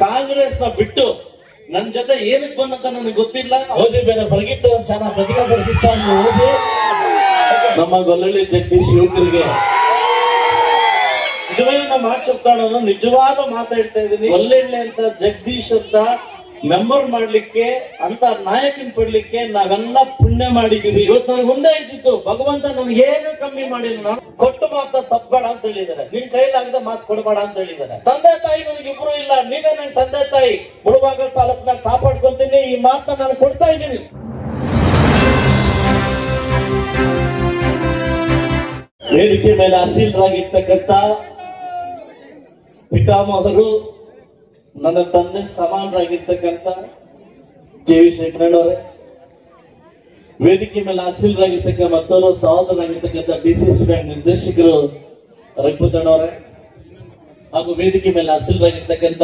ಕಾಂಗ್ರೆಸ್ ನ ಬಿಟ್ಟು ನನ್ ಜೊತೆ ಏನಕ್ಕೆ ಬಂದಂತ ನನಗೆ ಗೊತ್ತಿಲ್ಲ. ಓಜಿ ಬೇರೆ ಬರಗಿತ್ತು ಒಂದ್ ಚೆನ್ನಾಗಿ ಪ್ರತಿಭಾ ಬರಗಿತ್ತ ಓಜಿ ನಮ್ಮ ಗೊಲ್ಲಳ್ಳಿ ಜಗದೀಶ್ ಯುವಕರಿಗೆ ನಿಜವಾಗಿ ನಾವು ಮಾತಾಡೋದು ನಿಜವಾದ ಮಾತಾಡ್ತಾ ಇದ್ದೀನಿ. ಒಳ್ಳೆಳ್ಳೆ ಅಂತ ಜಗದೀಶ್ ಅಂತ ಮೆಂಬರ್ ಮಾಡ್ಲಿಕ್ಕೆ ಅಂತ ನಾಯಕನ್ ಪಡ್ಲಿಕ್ಕೆ ನಾವೆಲ್ಲ ಪುಣ್ಯ ಮಾಡಿದೀವಿ. ಇವತ್ತು ನನಗೆ ಮುಂದೆ ಇದ್ದಿತ್ತು ಭಗವಂತ ನನ್ಗೆ ಏನು ಕಮ್ಮಿ ಮಾಡಿಲ್ಲ. ನಾನು ಕೊಟ್ಟು ಮಾತ್ರ ತಪ್ಪಬೇಡ ಅಂತ ಹೇಳಿದ್ದಾರೆ. ನಿನ್ ಕೈಲಾಗದ ಮಾತು ಕೊಡಬೇಡ ಅಂತ ಹೇಳಿದ್ದಾರೆ. ತಂದೆ ತಾಯಿ ನನಗೆ ಇಬ್ರು ಇಲ್ಲ, ನೀವೇ ನನ್ ತಂದೆ ತಾಯಿ. ಮುಳಬಾಗಿಲು ತಾಲೂಕನ್ನ ಕಾಪಾಡ್ಕೊಂತೀನಿ. ಈ ಮಾತನ್ನ ನಾನು ಕೊಡ್ತಾ ಇದ್ದೀನಿ. ವೇದಿಕೆ ಮೇಲೆ ಆಸೀನರಾಗಿರ್ತಕ್ಕಂಥ ಪಿತಾಮಹರು, ನನ್ನ ತಂದೆ ಸಮಾನರಾಗಿರ್ತಕ್ಕಂಥ ಕೆ.ವಿ. ಶಂಕರಣ್ಣವರೇ, ವೇದಿಕೆ ಮೇಲೆ ಆಸೀನರಾಗಿರ್ತಕ್ಕ ಮತ್ತೊಬ್ಬರು ಸಹೋದರರಾಗಿರ್ತಕ್ಕಂಥ ಡಿಸಿಸಿ ಬ್ಯಾಂಕ್ ನಿರ್ದೇಶಕರು ರಘುಪತಣ್ಣವರೇ, ಹಾಗೂ ವೇದಿಕೆ ಮೇಲೆ ಆಸೀನರಾಗಿರ್ತಕ್ಕಂಥ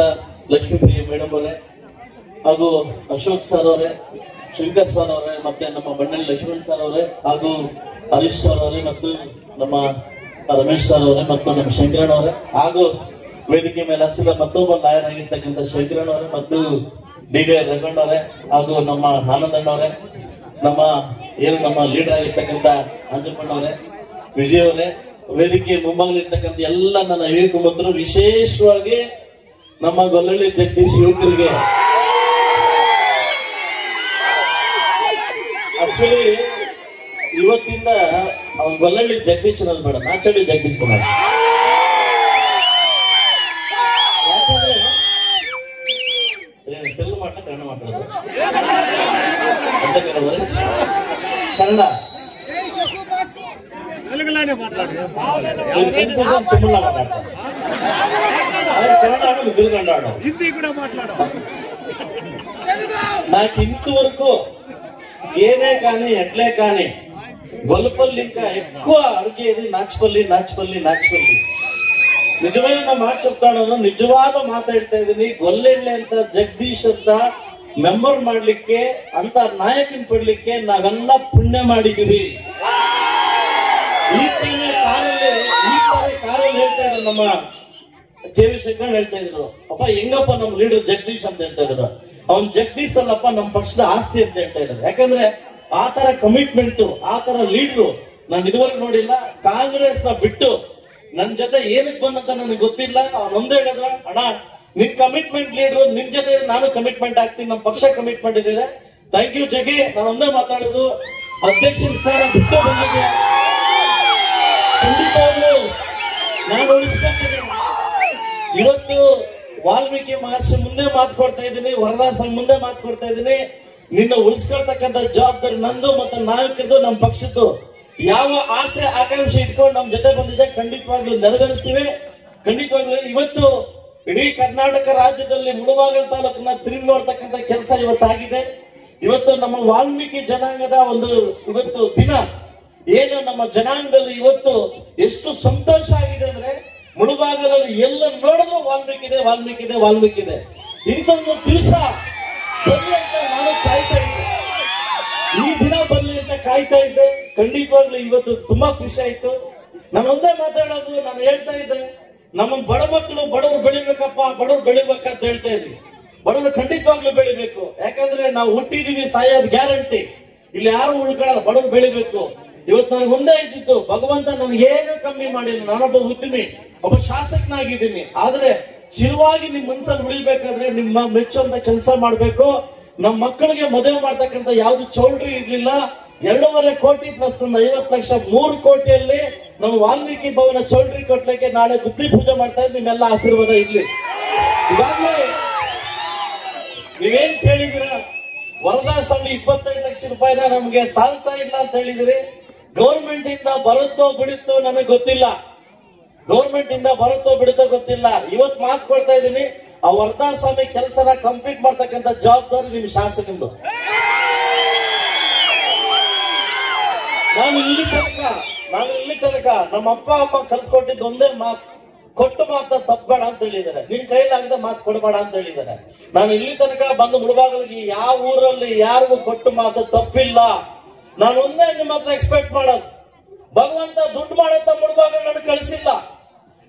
ಲಕ್ಷ್ಮೀಪ್ರಿಯ ಮೇಡಮ್ ಅವರೇ, ಹಾಗೂ ಅಶೋಕ್ ಸರ್ ಅವರೇ, ಶಂಕರ್ ಸರ್ ಅವರೇ, ಮತ್ತೆ ನಮ್ಮ ಬಂಡಳ್ಳಿ ಲಕ್ಷ್ಮಣ್ ಸರ್ ಅವರೇ, ಹಾಗೂ ಹರೀಶ್ ಸರ್ ಅವರೇ, ಮತ್ತು ನಮ್ಮ ರಮೇಶ್ ಸರ್ ಅವರೇ, ಮತ್ತು ನಮ್ಮ ಶಂಕರಣ್ಣ ಅವರೇ, ಹಾಗೂ ವೇದಿಕೆ ಮೇಲೆ ಹಸಿದ ಮತ್ತೊಬ್ಬ ಲಾಯರ್ ಆಗಿರ್ತಕ್ಕಂಥ ಶಂಕರಣ್ಣ ಅವರೇ, ಮತ್ತು ಡಿ.ವಿ. ರಘಣ್ಣವರೇ, ಹಾಗೂ ನಮ್ಮ ಆನಂದಣ್ಣವರೇ, ನಮ್ಮ ಲೀಡರ್ ಆಗಿರ್ತಕ್ಕಂಥ ಅಂಜಪ್ಪಣ್ಣವರೇ, ವಿಜಯ್ ಅವರೇ, ವೇದಿಕೆ ಮುಂಭಾಗಲಿರ್ತಕ್ಕಂಥ ಎಲ್ಲ ನನ್ನ ಯುವಕರು, ವಿಶೇಷವಾಗಿ ನಮ್ಮ ಗೊಲ್ಲಳ್ಳಿ ಜಗದೀಶ್ ಯುವಕರಿಗೆ ಆಕ್ಚುಲಿ ಇವತ್ತಿಂದ ಅವ್ನು ಗೊಲ್ಲಳ್ಳಿ ಜಗದೀಶ್ ಅನ್ನೋದು ಬೇಡ, ನಾಚಳ್ಳಿ ಜಗದೀಶ್ ಅನ್ನೋದು. ಯಾಕಂದ್ರೆ ತೆಲುಗು ಮಾತ್ರ ಕನ್ನಡ ಮಾತಾಡೋದು ಅಂತ ಕೇಳಿದ್ರೆ ಕನ್ನಡ ತಮಿಳ ಮಾತಾಡ್ತಾರೆ, ಕನ್ನಡ తెలుగు ಹಿಂದಿ ಕೂಡ మాట్లాడో. నాకు ఇంతవరకు ఏనే కానీ ఎట్లే కానీ గొల్లపల్లి ఇంకా ఎక్కువ అడిగేది నాచుపల్లి. నిజమైన నా మాట చెప్తాను, నిజವಾದ ಮಾತಾಡ್ತಾ ಇದ್ದೀನಿ. ಗೊಲ್ಲೆಳ್ಳೆ ಅಂತ ಜಗದೀಶ್ ಅಂತ ಮೆಂಬರ್ ಮಾಡ್ಲಿಕ್ಕೆ ಅಂತ ನಾಯಕನ್ ಪಡ್ಲಿಕ್ಕೆ ನಾವೆಲ್ಲ ಪುಣ್ಯ ಮಾಡಿದೀವಿ. ಈ ಕಾರಲ್ಲಿ ಹೇಳ್ತಾ ಇದ್ರು ನಮ್ಮ ಕೆ.ವಿ. ಶಂಕರಣ್ಣ ಹೇಳ್ತಾ ಇದ್ರು, ಅಪ್ಪ ಹೆಂಗಪ್ಪ ನಮ್ ಲೀಡರ್ ಜಗದೀಶ್ ಅಂತ ಹೇಳ್ತಾ ಇದ್ರು. ಅವ್ನ್ ಜಗದೀಶ್ ಅಲ್ಲಪ್ಪ ನಮ್ ಪಕ್ಷದ ಆಸ್ತಿ ಅಂತ ಹೇಳ್ತಾ ಇದ್ದಾರೆ. ಯಾಕಂದ್ರೆ ಆ ತರ ಕಮಿಟ್ಮೆಂಟ್, ಆ ತರ ಲೀಡ್ರು ನಾನು ಇದುವರೆಗೂ ನೋಡಿಲ್ಲ. ಕಾಂಗ್ರೆಸ್ ನ ಬಿಟ್ಟು ನನ್ ಜೊತೆ ಏನಕ್ಕೆ ಬಂದಂತ ನನಗೆ ಗೊತ್ತಿಲ್ಲ. ಅವ್ನೊಂದೇ ಹೇಳಿದ್ರ, ಅಣ್ಣ ನಿನ್ ಕಮಿಟ್ಮೆಂಟ್ ಲೀಡ್ರು, ನಿನ್ ಜೊತೆ ನಾನು ಕಮಿಟ್ಮೆಂಟ್ ಆಗ್ತೀನಿ, ನಮ್ ಪಕ್ಷ ಕಮಿಟ್ಮೆಂಟ್ ಇದೆ. Thank you Jagi. ನಾನು ಒಂದೇ ಮಾತಾಡೋದು, ಅಧ್ಯಕ್ಷರ ಸ್ಥಾನ ಬಿಟ್ಟು ಬಂದಿದೆ, ಖಂಡಿತವಾಗ್ಲೂ ನಾನು ಉಳಿಸ್ಕೊಳ್ತೀನಿ. ಇವತ್ತು ವಾಲ್ಮೀಕಿ ಮಹರ್ಷಿ ಮುಂದೆ ಮಾತು ಕೊಡ್ತಾ ಇದ್ದೀನಿ, ವರದಾಸ ಮುಂದೆ ಮಾತು ಕೊಡ್ತಾ ಇದ್ದೀನಿ. ನಿನ್ನ ಉಳಿಸ್ಕೊಳ್ತಕ್ಕಂಥ ಜವಾಬ್ದಾರಿ ನಂದು ಮತ್ತು ನಾಯಕರದು, ನಮ್ಮ ಪಕ್ಷದ್ದು. ಯಾವ ಆಸೆ ಆಕಾಂಕ್ಷೆ ಇಟ್ಕೊಂಡು ನಮ್ ಜೊತೆ ಬಂದಿದೆ ಖಂಡಿತವಾಗ್ಲೂ ನೆರವೇರಿಸ್ತೀವಿ. ಖಂಡಿತವಾಗ್ಲೂ ಇವತ್ತು ಇಡೀ ಕರ್ನಾಟಕ ರಾಜ್ಯದಲ್ಲಿ ಮುಳಬಾಗಿಲು ತಾಲೂಕನ್ನ ತಿರುಗಿ ನೋಡ್ತಕ್ಕಂಥ ಕೆಲಸ ಇವತ್ತಾಗಿದೆ. ಇವತ್ತು ನಮ್ಮ ವಾಲ್ಮೀಕಿ ಜನಾಂಗದ ಒಂದು ಇವತ್ತು ದಿನ ಏನು ನಮ್ಮ ಜನಾಂಗದಲ್ಲಿ ಇವತ್ತು ಎಷ್ಟು ಸಂತೋಷ ಆಗಿದೆ ಅಂದ್ರೆ, ಮುಳಬಾಗಿಲಲ್ಲಿ ಎಲ್ಲ ನೋಡಿದ್ರು ವಾಲ್ಮೀಕಿ ಇದೆ. ಇಂಥೊಂದು ದಿವಸ ಬರ್ಲಿ ಅಂತ ನಾನು ಕಾಯ್ತಾ ಇದ್ದೆ, ಈ ದಿನ ಬರ್ಲಿ ಅಂತ ಕಾಯ್ತಾ ಇದ್ದೆ. ಖಂಡಿತವಾಗ್ಲೂ ಇವತ್ತು ತುಂಬಾ ಖುಷಿ ಆಯ್ತು. ನಾನು ಒಂದೇ ಮಾತಾಡೋದು, ನಾನು ಹೇಳ್ತಾ ಇದ್ದೆ, ನಮ್ಮ ಬಡ ಮಕ್ಕಳು ಬಡವರು ಬೆಳಿಬೇಕಪ್ಪ, ಬಡವರು ಬೆಳಿಬೇಕಂತ ಹೇಳ್ತಾ ಇದ್ವಿ. ಬಡವರು ಖಂಡಿತವಾಗ್ಲೂ ಬೆಳಿಬೇಕು. ಯಾಕಂದ್ರೆ ನಾವು ಹುಟ್ಟಿದೀವಿ, ಸಾಯೋದು ಗ್ಯಾರಂಟಿ. ಇಲ್ಲಿ ಯಾರು ಉಳ್ಕೊಳ್ಳಲ್ಲ, ಬಡವರು ಬೆಳಿಬೇಕು. ಇವತ್ತು ನನಗೆ ಮುಂದೆ ಇದ್ದಿತ್ತು ಭಗವಂತ ನನಗೇನು ಕಮ್ಮಿ ಮಾಡಿಲ್ಲ. ನಾನೊಬ್ಬ ಉದ್ಯಮಿ, ಒಬ್ಬ ಶಾಸಕನಾಗಿದ್ದೀನಿ. ಆದ್ರೆ ಚಿರವಾಗಿ ನಿಮ್ ಮನ್ಸಲ್ಲಿ ಉಳಿಬೇಕಾದ್ರೆ ನಿಮ್ಮ ಮೆಚ್ಚುವಂತ ಕೆಲಸ ಮಾಡ್ಬೇಕು. ನಮ್ಮ ಮಕ್ಕಳಿಗೆ ಮದುವೆ ಮಾಡ್ತಕ್ಕಂಥ ಯಾವ್ದು ಚೌಲ್ಟ್ರಿ ಇರ್ಲಿಲ್ಲ. 2.5 ಕೋಟಿ ಪ್ಲಸ್ ಒಂದು 50 ಲಕ್ಷ, 3 ಕೋಟಿಯಲ್ಲಿ ನಮ್ಮ ವಾಲ್ಮೀಕಿ ಭವನ ಚೌಲ್ಟ್ರಿ ಕೊಟ್ಲಿಕ್ಕೆ ನಾಳೆ ಬುದ್ಧಿ ಪೂಜೆ ಮಾಡ್ತಾ ಇದ್ದು. ನಿಮ್ಮೆಲ್ಲ ಆಶೀರ್ವಾದ ಇರ್ಲಿ. ಇವಾಗಲೇ ನೀವೇನ್ ಕೇಳಿದಿರ, ವರದಾ ಸ್ವಾಮಿ 25 ಲಕ್ಷ ರೂಪಾಯಿನ ನಮ್ಗೆ ಸಾಲ್ತಾ ಇಲ್ಲ ಅಂತ ಹೇಳಿದಿರಿ. ಗೌರ್ಮೆಂಟ್ ಇಂದ ಬರುತ್ತೋ ಬಿಡುತ್ತೋ ನನಗೆ ಗೊತ್ತಿಲ್ಲ. ಗೊತ್ತಿಲ್ಲ. ಇವತ್ತು ಮಾತು ಕೊಡ್ತಾ ಇದ್ದೀನಿ, ಆ ವರದಾ ಸ್ವಾಮಿ ಕೆಲಸನ ಕಂಪ್ಲೀಟ್ ಮಾಡ್ತಕ್ಕಂಥ ಜವಾಬ್ದಾರಿ ನಿಮ್ ಶಾಸಕಂದು. ನಾನು ಇಲ್ಲಿ ತನಕ ನಮ್ಮ ಅಪ್ಪ ಕಲ್ಸ್ಕೊಟ್ಟಿದ್ದು ಒಂದೇ ಮಾತು, ಕೊಟ್ಟು ಮಾತ್ರ ತಪ್ಪಬೇಡ ಅಂತ ಹೇಳಿದ್ದಾರೆ. ನಿನ್ ಕೈಲಾಗದ ಮಾತು ಕೊಡಬೇಡ ಅಂತ ಹೇಳಿದ್ದಾರೆ. ನಾನು ಇಲ್ಲಿ ತನಕ ಬಂದು ಮುಳಬಾಗಿಲಿಗೆ ಯಾವ ಊರಲ್ಲಿ ಯಾರಿಗೂ ಕೊಟ್ಟು ಮಾತು ತಪ್ಪಿಲ್ಲ. ನಾನು ಒಂದೇ ನಿಮ್ಮ ಹತ್ರ ಎಕ್ಸ್ಪೆಕ್ಟ್ ಮಾಡೋದು, ಭಗವಂತ ದುಡ್ಡು ಮಾಡಂತ ಮುಳಬಾಗಿಲು ನನಗೆ ಕಳಿಸಿಲ್ಲ.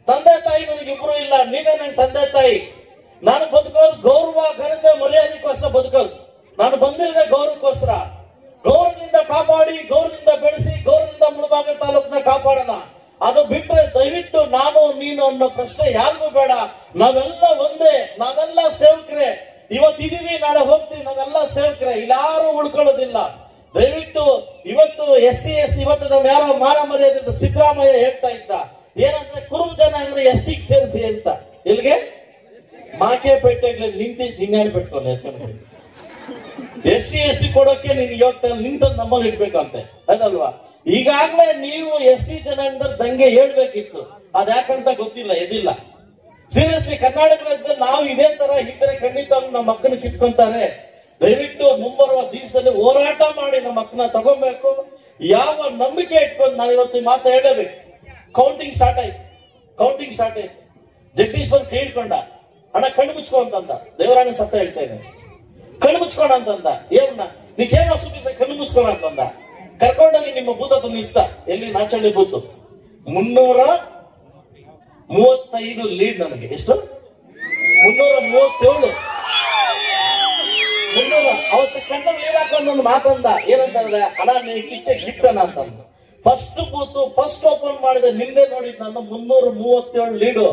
ತಂದೆ ತಾಯಿ ನನಗೆ ಇಬ್ರು ಇಲ್ಲ, ನೀವೇ ನನ್ ತಂದೆ ತಾಯಿ. ನಾನು ಬದುಕೋದು ಗೌರವ ಘನತೆ ಮರ್ಯಾದೆಗೋಸ್ಕರ ಬದುಕೋದು. ನಾನು ಬಂದಿರೋದೇ ಗೌರವಕ್ಕೋಸ್ಕರ. ಗೌರವದಿಂದ ಕಾಪಾಡಿ, ಗೌರವದಿಂದ ಬೆಳೆಸಿ, ಗೌರವದಿಂದ ಮುಳಬಾಗಿಲು ತಾಲೂಕನ್ನ ಕಾಪಾಡೋಣ. ಅದು ಬಿಟ್ಟರೆ ದಯವಿಟ್ಟು ನಾನು ನೀನು ಅನ್ನೋ ಪ್ರಶ್ನೆ ಯಾರಿಗೂ ಬೇಡ. ನಾವೆಲ್ಲ ಒಂದೇ, ನಾವೆಲ್ಲ ಸೇವಕರೇ. ಇವತ್ತಿದೀವಿ, ನಾಳೆ ಹೋಗ್ತೀವಿ, ನಾವೆಲ್ಲ ಸೇವಕರೇ. ಇಲ್ಲಾರು ಉಳ್ಕೊಳ್ಳೋದಿಲ್ಲ. ದಯವಿಟ್ಟು ಇವತ್ತು SC ST ಇವತ್ತು ನಾವು ಯಾರೋ ಮಾನ ಮರ್ಯಾದೆ ಸಿದ್ದರಾಮಯ್ಯ ಹೇಳ್ತಾ ಇದ್ದ ಏನಂದ್ರೆ ಕುರುಬ ಜನ ಅಂದ್ರೆ ST ಸೇರಿಸಿ ಅಂತ. ಇಲ್ಲಿಗೆ ಮಾಕೆಪೇಟೆಗೆ ನಿಂತು ನಿನ್ನೆ ಬಿಟ್ಕೊಂಡು SC ST ಕೊಡೋಕೆ ನೀನು ಇವತ್ತ ನಿಂತ ನಮ್ಮಲ್ಲಿ ಇಡ್ಬೇಕಂತೆ ಅದಲ್ವಾ. ಈಗಾಗಲೇ ನೀವು ST ಜನ ಅಂದ್ರೆ ದಂಗೆ ಹೇಳ್ಬೇಕಿತ್ತು, ಅದ್ಯಾಕಂತ ಗೊತ್ತಿಲ್ಲ, ಎದಿಲ್ಲ. ಸೀರಿಯಸ್ಲಿ ಕರ್ನಾಟಕ ರಾಜ್ಯದಲ್ಲಿ ನಾವು ಇದೇ ತರ ಇದ್ರೆ ಖಂಡಿತವಾಗಿ ನಮ್ಮ ಮಕ್ಕಳನ್ನ ಕಿತ್ಕೊಂತಾರೆ. ದಯವಿಟ್ಟು ಮುಂಬರುವ ದಿವಸದಲ್ಲಿ ಹೋರಾಟ ಮಾಡಿ ನಮ್ಮ ಮಕ್ಕಳನ್ನ ತಗೋಬೇಕು. ಯಾವ ನಂಬಿಕೆ ಇಟ್ಕೊಂಡು ನಾನು ಇವತ್ತು ಮಾತು ಹೇಳಬೇಕು. ಕೌಂಟಿಂಗ್ ಸ್ಟಾರ್ಟ್ ಆಯ್ತು. ಜಗದೀಶ್ ಬಂದು ಕೈ ಹಿಡ್ಕೊಂಡ, ಅಣ್ಣ ಕಣ್ಣು ಮುಚ್ಕೊ ಅಂತಂದ. ದೇವರಾಣಿ ಸತ್ತ ಹೇಳ್ತಾ ಇದ್ದೇನೆ, ಕಣ್ಣು ಮುಚ್ಕೋಣ ಅಂತಂದ. ಏನ ನೀಕೇನು ಸುಖ ಕಣ್ಣು ಮುಚ್ಕೋಣ ಅಂತಂದ. ಕರ್ಕೊಂಡೋಗಿ ನಿಮ್ಮ ಬೂತ ನಿಲ್ಸ್ತ. ಎಲ್ಲಿ ನಾಚಳ್ಳಿ ಬೂತು 335 ಲೀಡ್. ನನಗೆ ಎಷ್ಟು 337 ಅವತ್ತು ಕಣ್ಣ ಲೀಡ್ ಹಾಕೊಂಡ್ ಮಾತಂದ. ಏನಂತಂದ್ರೆ ಅಣ್ಣ ನೀವು ಕಿಚ್ಚೆ ಗಿಟ್ಟಣ ಅಂತಂದ. ಫಸ್ಟ್ ಬೂತು ಫಸ್ಟ್ ಓಪನ್ ಮಾಡಿದೆ ನಿಂದೆ ನೋಡಿದ್ ನಾನು 337 ಲೀಡು.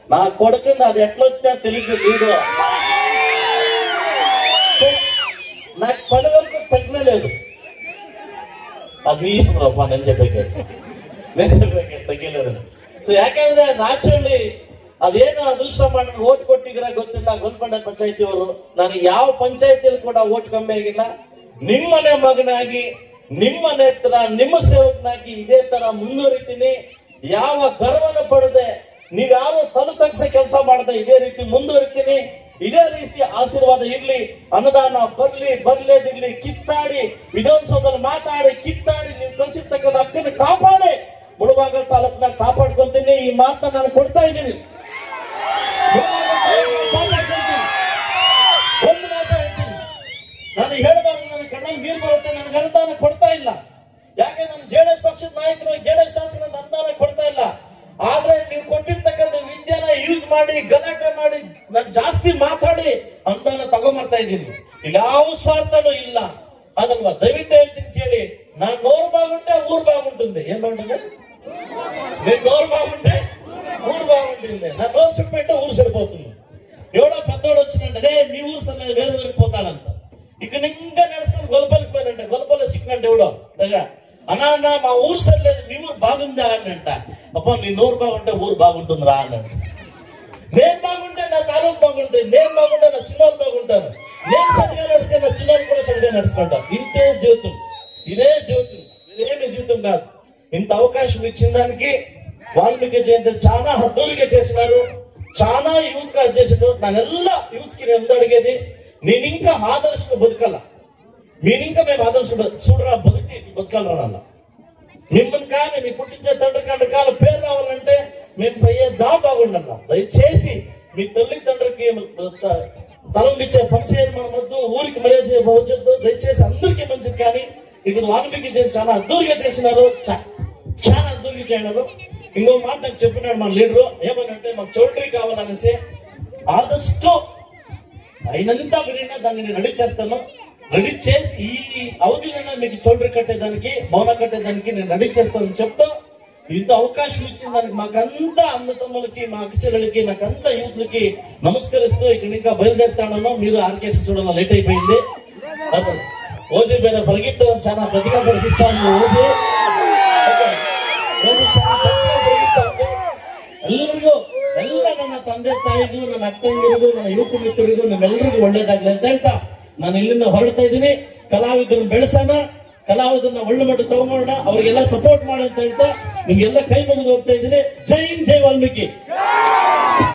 ನಾ ಕೊಡ್ಕೊಂಡು ಅದು ಎಟ್ಲೊತ್ತ ತಿಳಿದು ಲೀಡು ನಾ ಪಡೆವರೆಗೂ ತಗ್ನలేదు. ಅದು ಇಷ್ಟಪ್ಪ ನೆನ್ಸಬೇಕು ತೆಗಿಯೋದು. ಸೊ ಯಾಕಂದ್ರೆ ನಾಚಳ್ಳಿ ಅದೇನು ಅದೃಷ್ಟ ಮಾಡಿ ಓಟ್ ಕೊಟ್ಟಿದ್ರ ಗೊತ್ತಿಲ್ಲ. ಗೋಲ್ಕೊಂಡ ಪಂಚಾಯತಿ ಅವರು ನನಗೆ ಯಾವ ಪಂಚಾಯತಿಯಲ್ಲಿ ಕೂಡ ಓಟ್ ಕಮ್ಮಿ ಆಗಿಲ್ಲ. ನಿಮ್ಮನೆ ಮಗನಾಗಿ, ನಿಮ್ಮ ನೇತ್ರ, ನಿಮ್ಮ ಸೇವಕನಾಗಿ ಇದೇ ತರ ಮುಂದುವರಿತೀನಿ. ಯಾವ ಗರ್ವನ ಪಡದೆ, ನೀವ್ಯಾರು ತಲೆ ತಗ್ಸ ಕೆಲಸ ಮಾಡದೆ ಇದೇ ರೀತಿ ಮುಂದುವರಿತೀನಿ. ಇದೇ ರೀತಿ ಆಶೀರ್ವಾದ ಇರ್ಲಿ, ಅನುದಾನ ಬರ್ಲೇದಿರ್ಲಿ, ಕಿತ್ತಾಡಿ ವಿಧಾನಸೌಧದಲ್ಲಿ ಮಾತಾಡಿ ಕಿತ್ತಾಡಿ ನೀವು ಕಳಿಸಿರ್ತಕ್ಕಂಥ ಹಕ್ಕನ್ನು ಕಾಪಾಡಿ ಮುಳಬಾಗಿಲು ತಾಲೂಕನ್ನ ಕಾಪಾಡ್ಕೊಂತೀನಿ. ಈ ಮಾತನ್ನ ನಾನು ಕೊಡ್ತಾ ಇದ್ದೀನಿ. ಒಂದು ಮಾತು ಹೇಳ್ತೀನಿ, ನಾನು ಹೇಳಬಾರ್ದು, ನನ್ನ ಕಣ್ಣಲ್ಲಿ ನೀರು ಬರುತ್ತೆ. ನನಗೆ ಅನುದಾನ ಕೊಡ್ತಾ ಇಲ್ಲ. ಯಾಕೆ ನಾನು JDS ಪಕ್ಷದ ನಾಯಕರು, JDS ಶಾಸನ ಅನುದಾನ ಕೊಡ್ತಾ ಇಲ್ಲ. ಆದ್ರೆ ನೀವು ಕೊಟ್ಟಿರ್ತಕ್ಕಂಥ ವಿದ್ಯೆನ ಯೂಸ್ ಮಾಡಿ, ಗಲಾಟೆ ಮಾಡಿ, ನಾನು ಜಾಸ್ತಿ ಮಾತಾಡಿ ಅನುದಾನ ತಗೊಂಬರ್ತಾ ಇದ್ದೀನಿ. ಯಾವ ಸ್ವಾರ್ಥನೂ ಇಲ್ಲ ಅದಲ್ವಾ. ದಯವಿಟ್ಟು ಹೇಳ್ತೀನಿ ಕೇಳಿ. ನಾನು 100 బాగుంటే ఊరు బాగుంటుంది. ఏం బాగుంటుంది? నేను 100 బాగుంటే ఊరు బాగుంటుంది. నా నోరు చెడిపోయింటే ఊరు చెడిపోతుంది. ఎవడో పెద్దోడు వచ్చినంటే మీ ఊరు సరే వేరు వేరిపోతానంట. ఇక్కడ ఇంకా నడుచుకుని గొలపల్లికి పోయినంటే గొలపల్లి సిక్కినంటే ఎవడో దగ్గర అన్న మా ఊరు సరిలేదు, మీ ఊరు బాగుందా అనంట. అప్ప నీ నోరు బాగుంటే ఊరు బాగుంటుందిరా అనంట. నేను బాగుంటే నా తాలూకు బాగుంటుంది, నేను బాగుంటే నా చిన్నోళ్ళు బాగుంటాను, నేను సరిగా నడిస్తే నా చిన్నోళ్ళు కూడా సరిగా నడుచుకుంటాను. ఇంతే జీవితం, ఇదే జీవితం, ఇదేమి జీవితం కాదు. ఇంత అవకాశం ఇచ్చిన దానికి వాల్మీకి జయంతి చాలా అద్భుతంగా చేసినారు. చాలా యూత్ గా చేసినారు. నన్నెల్ల యూత్స్ కి నేను అడిగేది, నేను ఇంకా ఆదర్శంగా బతకాల. మీనింకా మేము ఆదర్శ చూడరా బతకాలన్నా. మిమ్మల్ని కానీ మీ పుట్టించే తండ్రి కాళ్ళ పేరు రావాలంటే మేము పోయే బాగుండన్నా. దయచేసి మీ తల్లిదండ్రులకి తలంబిచ్చే పని చేయాలి. మన వద్దు ఊరికి మర్యాద చేయవద్దు. దయచేసి అందరికీ మంచిది. కానీ ఇక్కడ వాల్మీకి జయంతి చాలా అద్భుతంగా చేసినారు, చాలా అద్భుతంగా చేయనారు. ఇంకో మాట నాకు చెప్పినాడు మన లీడరు, ఏమనంటే మాకు చౌల్ట్రీ కావాలనేసి. ఆదర్శం అయినంత విరిగినా దాన్ని నేను రెడీ చేస్తాను. రెడీ చేసి ఈ అవధిలో మీకు చౌల్ట్రీ కట్టేదానికి, భవన కట్టేదానికి నేను రెడీ చేస్తానని చెప్తా. ఇంత అవకాశం ఇచ్చిన దానికి మాకంతా అన్నతమ్ములకి, మా అక్కచెల్లెలకి, నాకంతా యూత్లకి నమస్కరిస్తూ ఇక్కడ ఇంకా బయలుదేరుతాను. మీరు ఆర్కేసి చూడాలి, లేట్ అయిపోయింది. ఓజీ మీద పరిగెత్తాను, చాలా గట్టిగా పరిగెత్తాను. ఓజీ ಎಲ್ಲರಿಗೂ, ಎಲ್ಲ ನನ್ನ ತಂದೆ ತಾಯಿಗೂ, ನನ್ನ ಅಕ್ಕಂದಿರಿಗೂ, ನನ್ನ ಯುವಕ ಮಿತ್ರರಿಗೂ, ನಮ್ಮೆಲ್ಲರಿಗೂ ಒಳ್ಳೇದಾಗ್ಲಿ ಅಂತ ಹೇಳ್ತಾ ನಾನು ಇಲ್ಲಿಂದ ಹೊರಡ್ತಾ ಇದ್ದೀನಿ. ಕಲಾವಿದರನ್ನ ಬೆಳೆಸೋಣ, ಕಲಾವಿದರನ್ನ ಒಳ್ಳೆ ಮಟ್ಟ ತಗೊಂಡೋಣ, ಅವರಿಗೆಲ್ಲ ಸಪೋರ್ಟ್ ಮಾಡಿ ಅಂತ ಹೇಳ್ತಾ ನಿಮ್ಗೆಲ್ಲ ಕೈ ಮುಗಿದು ಹೋಗ್ತಾ ಇದ್ದೀನಿ. ಜೈ ಹಿಂದ್, ಜೈ ವಾಲ್ಮೀಕಿ.